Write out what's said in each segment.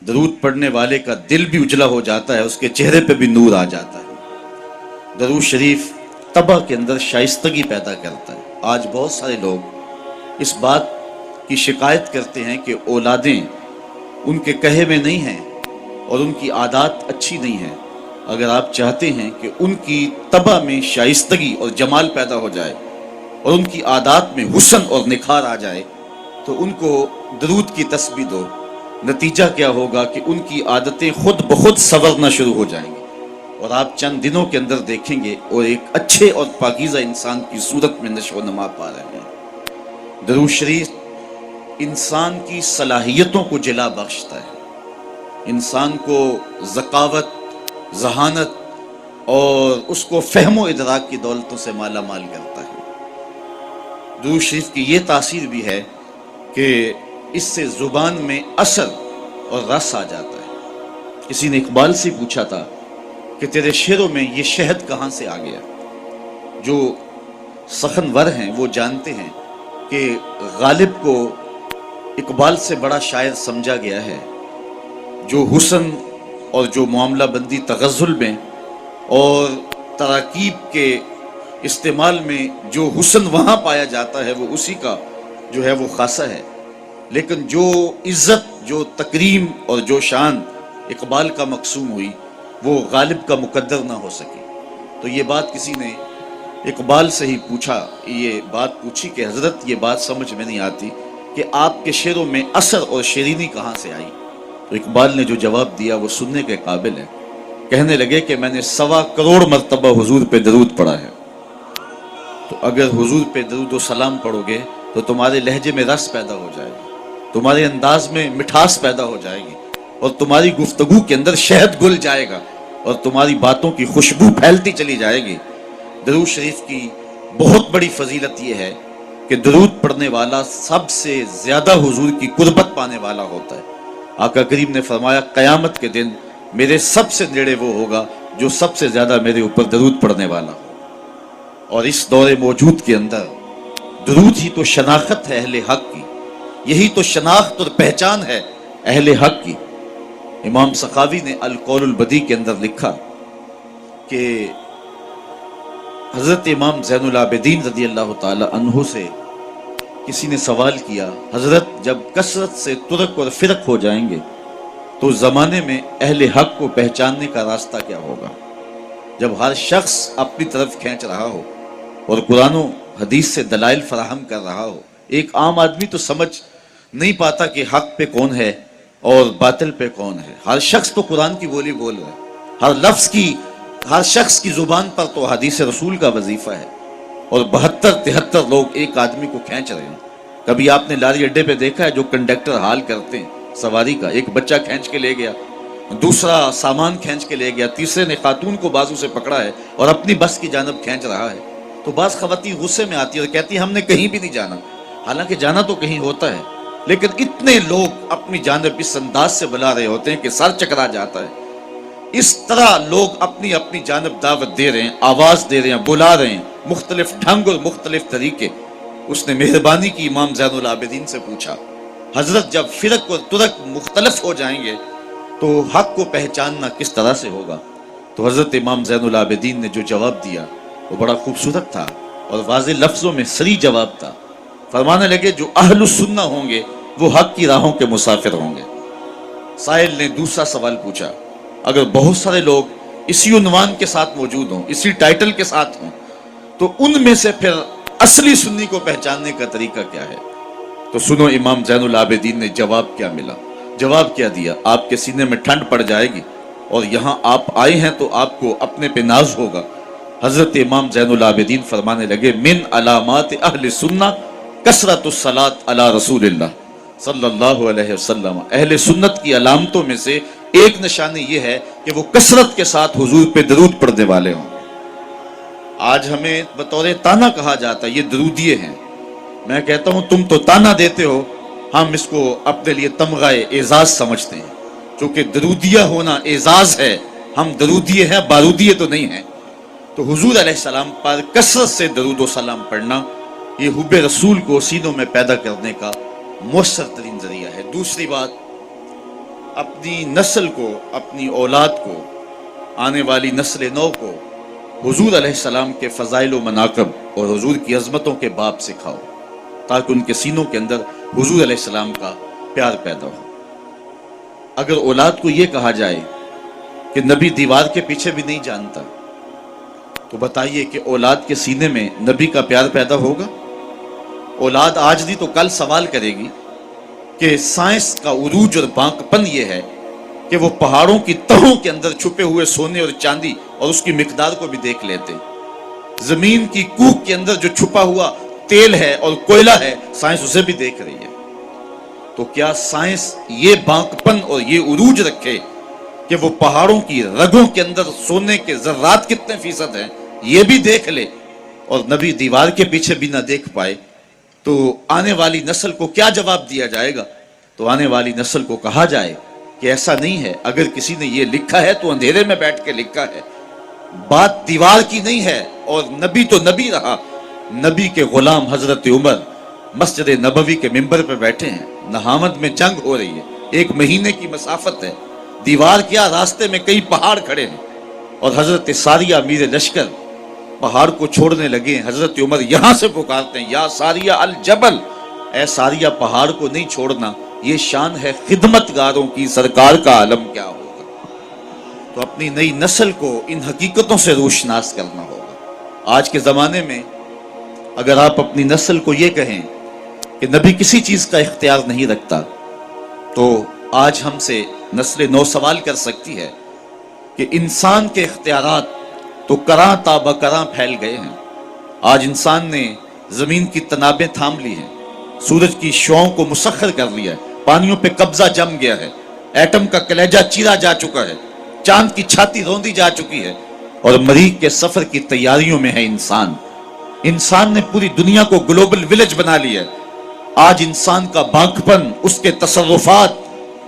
درود پڑھنے والے کا دل بھی اجلا ہو جاتا ہے، اس کے چہرے پہ بھی نور آ جاتا ہے۔ درود شریف طبع کے اندر شائستگی پیدا کرتا ہے۔ آج بہت سارے لوگ اس بات کی شکایت کرتے ہیں کہ اولادیں ان کے کہے میں نہیں ہیں اور ان کی عادات اچھی نہیں ہیں۔ اگر آپ چاہتے ہیں کہ ان کی طبع میں شائستگی اور جمال پیدا ہو جائے اور ان کی عادات میں حسن اور نکھار آ جائے تو ان کو درود کی تسبیح دو۔ نتیجہ کیا ہوگا کہ ان کی عادتیں خود بخود سنورنا شروع ہو جائیں گی اور آپ چند دنوں کے اندر دیکھیں گے اور ایک اچھے اور پاکیزہ انسان کی صورت میں نشو و نما پا رہے ہیں۔ درود شریف انسان کی صلاحیتوں کو جلا بخشتا ہے، انسان کو ذکاوت، ذہانت اور اس کو فہم و ادراک کی دولتوں سے مالا مال کرتا ہے۔ درود شریف کی یہ تاثیر بھی ہے کہ اس سے زبان میں اثر اور رس آ جاتا ہے۔ کسی نے اقبال سے پوچھا تھا کہ تیرے شعروں میں یہ شہد کہاں سے آ گیا؟ جو سخن ور ہیں وہ جانتے ہیں کہ غالب کو اقبال سے بڑا شاعر سمجھا گیا ہے، جو حسن اور جو معاملہ بندی تغزل میں اور تراکیب کے استعمال میں جو حسن وہاں پایا جاتا ہے وہ اسی کا جو ہے وہ خاصہ ہے، لیکن جو عزت، جو تکریم اور جو شان اقبال کا مقسوم ہوئی وہ غالب کا مقدر نہ ہو سکی۔ تو یہ بات کسی نے اقبال سے ہی پوچھا، یہ بات پوچھی کہ حضرت یہ بات سمجھ میں نہیں آتی کہ آپ کے شعروں میں اثر اور شیرینی کہاں سے آئی؟ تو اقبال نے جو جواب دیا وہ سننے کے قابل ہے۔ کہنے لگے کہ میں نے 1.25 کروڑ مرتبہ حضور پہ درود پڑھا ہے، تو اگر حضور پہ درود و سلام پڑھو گے تو تمہارے لہجے میں رس پیدا ہو جائے گا، تمہارے انداز میں مٹھاس پیدا ہو جائے گی اور تمہاری گفتگو کے اندر شہد گل جائے گا اور تمہاری باتوں کی خوشبو پھیلتی چلی جائے گی۔ درود شریف کی بہت بڑی فضیلت یہ ہے کہ درود پڑھنے والا سب سے زیادہ حضور کی قربت پانے والا ہوتا ہے۔ آقا کریم نے فرمایا قیامت کے دن میرے سب سے نیڑے وہ ہوگا جو سب سے زیادہ میرے اوپر درود پڑھنے والا ہو۔ اور اس دور موجود کے اندر درود ہی تو شناخت ہے اہل حق کی، یہی تو شناخت اور پہچان ہے اہل حق کی۔ امام سخاوی نے القول البدیع کے اندر لکھا کہ حضرت امام زین العابدین رضی اللہ تعالی عنہ سے کسی نے سوال کیا، حضرت جب کثرت سے ترک اور فرق ہو جائیں گے تو زمانے میں اہل حق کو پہچاننے کا راستہ کیا ہوگا؟ جب ہر شخص اپنی طرف کھینچ رہا ہو اور قرآن و حدیث سے دلائل فراہم کر رہا ہو، ایک عام آدمی تو سمجھ نہیں پاتا کہ حق پہ کون ہے اور باطل پہ کون ہے۔ ہر شخص تو قرآن کی بولی بول رہا ہے، ہر لفظ کی، ہر شخص کی زبان پر تو حدیث رسول کا وظیفہ ہے، اور 72-73 لوگ ایک آدمی کو کھینچ رہے ہیں۔ کبھی آپ نے لاری اڈے پہ دیکھا ہے جو کنڈکٹر حال کرتے ہیں سواری کا، ایک بچہ کھینچ کے لے گیا، دوسرا سامان کھینچ کے لے گیا، تیسرے نے خاتون کو بازو سے پکڑا ہے اور اپنی بس کی جانب کھینچ رہا ہے، تو بعض خواتین غصے میں آتی ہے اور کہتی ہیں ہم نے کہیں بھی نہیں جانا، حالانکہ جانا تو کہیں ہوتا ہے، لیکن اتنے لوگ اپنی جانب اس انداز سے بلا رہے ہوتے ہیں کہ سر چکرا جاتا ہے۔ اس طرح لوگ اپنی اپنی جانب دعوت دے رہے ہیں، آواز دے رہے ہیں، بلا رہے ہیں، مختلف ڈھنگ اور مختلف طریقے۔ اس نے مہربانی کی امام زین العابدین سے پوچھا، حضرت جب فرق اور ترک مختلف ہو جائیں گے تو حق کو پہچاننا کس طرح سے ہوگا؟ تو حضرت امام زین العابدین نے جو جواب دیا وہ بڑا خوبصورت تھا اور واضح لفظوں میں صریح جواب تھا۔ فرمانے لگے جو اہل السنہ ہوں گے وہ حق کی راہوں کے مسافر ہوں گے۔ سائل نے دوسرا سوال پوچھا، اگر بہت سارے لوگ اسی عنوان کے ساتھ موجود ہوں، اسی ٹائٹل کے ساتھ ہوں، تو ان میں سے پھر اصلی سنی کو پہچاننے کا طریقہ کیا ہے؟ تو سنو امام زین العابدین نے جواب کیا ملا، جواب کیا دیا، آپ کے سینے میں ٹھنڈ پڑ جائے گی اور یہاں آپ آئے ہیں تو آپ کو اپنے پہ ناز ہوگا۔ حضرت امام زین العابدین فرمانے لگے من علامات اہل سنہ کثرت الصلاۃ علی رسول اللہ صلی اللہ علیہ وسلم، اہل سنت کی علامتوں میں سے ایک نشانی یہ ہے کہ وہ کثرت کے ساتھ حضور پہ درود پڑھنے والے ہوں۔ آج ہمیں بطور تانا کہا جاتا ہے یہ درودیے ہیں، میں کہتا ہوں تم تو تانا دیتے ہو، ہم اس کو اپنے لیے تمغہ اعزاز سمجھتے ہیں، چونکہ درودیہ ہونا اعزاز ہے، ہم درودیے ہیں، بارودیے تو نہیں ہیں۔ تو حضور علیہ السلام پر کثرت سے درود و سلام پڑھنا یہ حب رسول کو سینوں میں پیدا کرنے کا مؤثر ترین ذریعہ ہے۔ دوسری بات، اپنی نسل کو، اپنی اولاد کو، آنے والی نسل نو کو حضور علیہ السلام کے فضائل و مناقب اور حضور کی عظمتوں کے باب سکھاؤ، تاکہ ان کے سینوں کے اندر حضور علیہ السلام کا پیار پیدا ہو۔ اگر اولاد کو یہ کہا جائے کہ نبی دیوار کے پیچھے بھی نہیں جانتا، تو بتائیے کہ اولاد کے سینے میں نبی کا پیار پیدا ہوگا؟ اولاد آج نہیں تو کل سوال کرے گی کہ سائنس کا عروج اور بانک پن یہ ہے کہ وہ پہاڑوں کی تہوں کے اندر چھپے ہوئے سونے اور چاندی اور اس کی مقدار کو بھی دیکھ لیتے، زمین کی کوکھ کے اندر جو چھپا ہوا تیل ہے اور کوئلہ ہے، سائنس اسے بھی دیکھ رہی ہے۔ تو کیا سائنس یہ بانک پن اور یہ عروج رکھے کہ وہ پہاڑوں کی رگوں کے اندر سونے کے ذرات کتنے فیصد ہیں یہ بھی دیکھ لے، اور نبی دیوار کے پیچھے بھی نہ دیکھ پائے؟ تو آنے والی نسل کو کیا جواب دیا جائے گا؟ تو آنے والی نسل کو کہا جائے کہ ایسا نہیں ہے، اگر کسی نے یہ لکھا ہے تو اندھیرے میں بیٹھ کے لکھا ہے، بات دیوار کی نہیں ہے، اور نبی تو نبی رہا۔ نبی کے غلام حضرت عمر مسجد نبوی کے ممبر پہ بیٹھے ہیں، نہامد میں جنگ ہو رہی ہے، 1 مہینے کی مسافت ہے، دیوار کیا راستے میں کئی پہاڑ کھڑے ہیں، اور حضرت ساریہ امیر لشکر پہاڑ کو چھوڑنے لگے ہیں۔ حضرت عمر یہاں سے پکارتے ہیں، یا ساریہ الجبل، اے ساریہ پہاڑ کو نہیں چھوڑنا، یہ شان ہے خدمت گاروں کی، سرکار کا عالم کیا ہوگا۔ تو اپنی نئی نسل کو ان حقیقتوں سے روشناس کرنا ہوگا۔ آج کے زمانے میں اگر آپ اپنی نسل کو یہ کہیں کہ نبی کسی چیز کا اختیار نہیں رکھتا، تو آج ہم سے نسل نو سوال کر سکتی ہے کہ انسان کے اختیارات تو کراں تا بکراں پھیل گئے ہیں۔ آج انسان نے زمین کی تنابیں تھام لی ہیں، سورج کی شعاؤں کو مسخر کر لیا ہے، پانیوں پہ قبضہ جم گیا ہے، ایٹم کا کلیجہ چیرا جا چکا ہے، چاند کی چھاتی روندی جا چکی ہے، اور مریخ کے سفر کی تیاریوں میں ہے انسان۔ انسان نے پوری دنیا کو گلوبل ولیج بنا لیا ہے۔ آج انسان کا بانکپن، اس کے تصرفات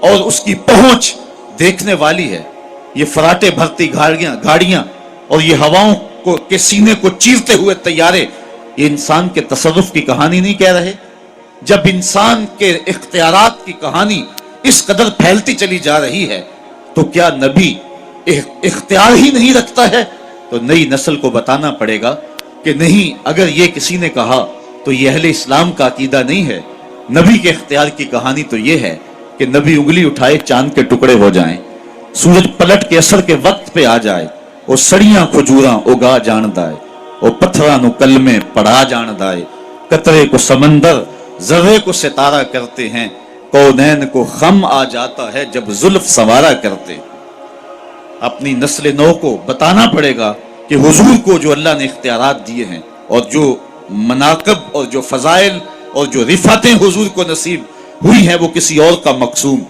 اور اس کی پہنچ دیکھنے والی ہے۔ یہ فراٹے بھرتی گاڑیاں اور یہ ہواؤں کے سینے کو چیرتے ہوئے طیارے، یہ انسان کے تصرف کی کہانی نہیں کہہ رہے؟ جب انسان کے اختیارات کی کہانی اس قدر پھیلتی چلی جا رہی ہے، تو کیا نبی اختیار ہی نہیں رکھتا ہے؟ تو نئی نسل کو بتانا پڑے گا کہ نہیں، اگر یہ کسی نے کہا تو یہ اہل اسلام کا عقیدہ نہیں ہے۔ نبی کے اختیار کی کہانی تو یہ ہے کہ نبی انگلی اٹھائے چاند کے ٹکڑے ہو جائیں، سورج پلٹ کے اثر کے وقت پہ آ جائے، وہ سڑیاں کھجوراں اگا جاندائے، وہ پتھراں نو کلمے پڑھا جاندائے، قطرے کو سمندر ذرے کو ستارہ کرتے ہیں، کونین کو خم آ جاتا ہے جب زلف سنوارا کرتے۔ اپنی نسل نو کو بتانا پڑے گا کہ حضور کو جو اللہ نے اختیارات دیے ہیں، اور جو مناقب اور جو فضائل اور جو رفعتیں حضور کو نصیب ہوئی ہیں، وہ کسی اور کا مقسوم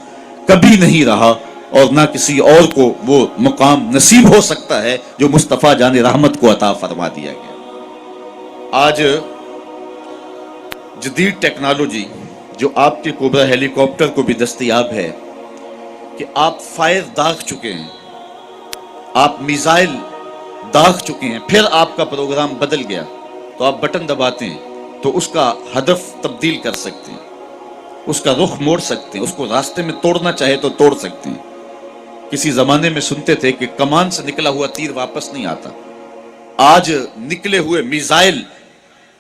کبھی نہیں رہا، اور نہ کسی اور کو وہ مقام نصیب ہو سکتا ہے جو مصطفیٰ جان رحمت کو عطا فرما دیا گیا۔ آج جدید ٹیکنالوجی جو آپ کے کوبرا ہیلی کاپٹر کو بھی دستیاب ہے کہ آپ فائر داغ چکے ہیں، آپ میزائل داغ چکے ہیں، پھر آپ کا پروگرام بدل گیا تو آپ بٹن دباتے ہیں تو اس کا ہدف تبدیل کر سکتے ہیں، اس کا رخ موڑ سکتے ہیں، اس کو راستے میں توڑنا چاہے تو توڑ سکتے ہیں۔ کسی زمانے میں سنتے تھے کہ کمان سے نکلا ہوا تیر واپس نہیں آتا، آج نکلے ہوئے میزائل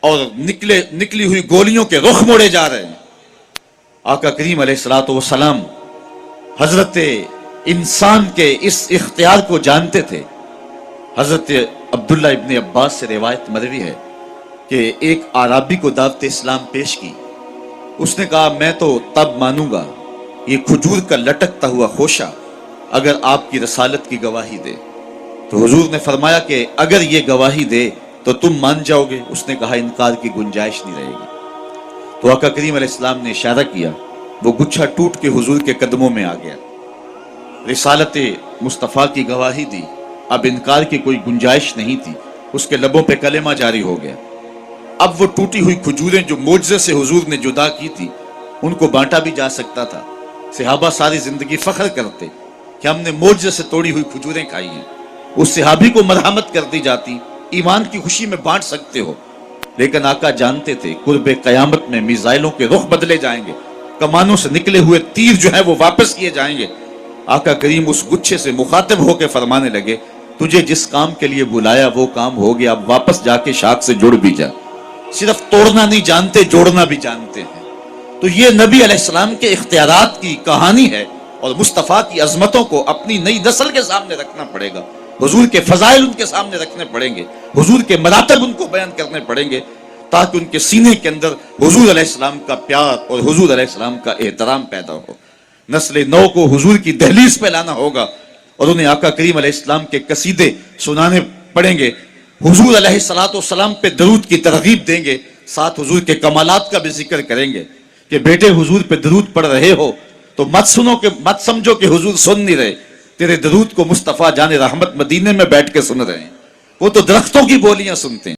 اور نکلی ہوئی گولیوں کے رخ موڑے جا رہے ہیں۔ آقا کریم علیہ الصلوۃ والسلام حضرت انسان کے اس اختیار کو جانتے تھے۔ حضرت عبداللہ ابن عباس سے روایت مروی ہے کہ ایک اعرابی کو دعوت اسلام پیش کی، اس نے کہا میں تو تب مانوں گا یہ کھجور کا لٹکتا ہوا خوشہ اگر آپ کی رسالت کی گواہی دے۔ تو حضور نے فرمایا کہ اگر یہ گواہی دے تو تم مان جاؤ گے؟ اس نے کہا انکار کی گنجائش نہیں رہے گی۔ تو آقا کریم علیہ السلام نے اشارہ کیا، وہ گچھا ٹوٹ کے حضور کے قدموں میں آ گیا، رسالت مصطفیٰ کی گواہی دی، اب انکار کی کوئی گنجائش نہیں تھی، اس کے لبوں پہ کلمہ جاری ہو گیا۔ اب وہ ٹوٹی ہوئی کھجوریں جو معجزے سے حضور نے جدا کی تھی، ان کو بانٹا بھی جا سکتا تھا۔ صحابہ ساری زندگی فخر کرتے کہ ہم نے معجزے سے توڑی ہوئی کھجوریں کھائی ہیں، اس صحابی کو مرحمت کر دی جاتی، ایمان کی خوشی میں بانٹ سکتے ہو۔ لیکن آقا جانتے تھے قرب قیامت میں میزائلوں کے رخ بدلے جائیں گے، کمانوں سے نکلے ہوئے تیر جو ہیں وہ واپس کیے جائیں گے، آقا کریم اس گچھے سے مخاطب ہو کے فرمانے لگے تجھے جس کام کے لیے بلایا وہ کام ہو گیا، اب واپس جا کے شاخ سے جڑ بھی جا۔ صرف توڑنا نہیں جانتے، جوڑنا بھی جانتے ہیں۔ تو یہ نبی علیہ السلام کے اختیارات کی کہانی ہے، اور مصطفیٰ کی عظمتوں کو اپنی نئی نسل کے سامنے رکھنا پڑے گا، حضور کے فضائل ان کے سامنے رکھنے پڑیں گے، حضور کے مراتب ان کو بیان کرنے پڑیں گے، تاکہ ان کے سینے کے اندر حضور علیہ السلام کا پیار اور حضور علیہ السلام کا احترام پیدا ہو۔ نسل نو کو حضور کی دہلیز پہ لانا ہوگا، اور انہیں آقا کریم علیہ السلام کے قصیدے سنانے پڑیں گے، حضور علیہ السلام پہ درود کی ترغیب دیں گے، ساتھ حضور کے کمالات کا بھی ذکر کریں گے کہ بیٹے حضور پہ درود پڑھ رہے ہو تو مت سمجھو کہ حضور سن نہیں رہے، تیرے درود کو مصطفیٰ جان رحمت مدینے میں بیٹھ کے سن رہے ہیں، وہ تو درختوں کی بولیاں سنتے ہیں۔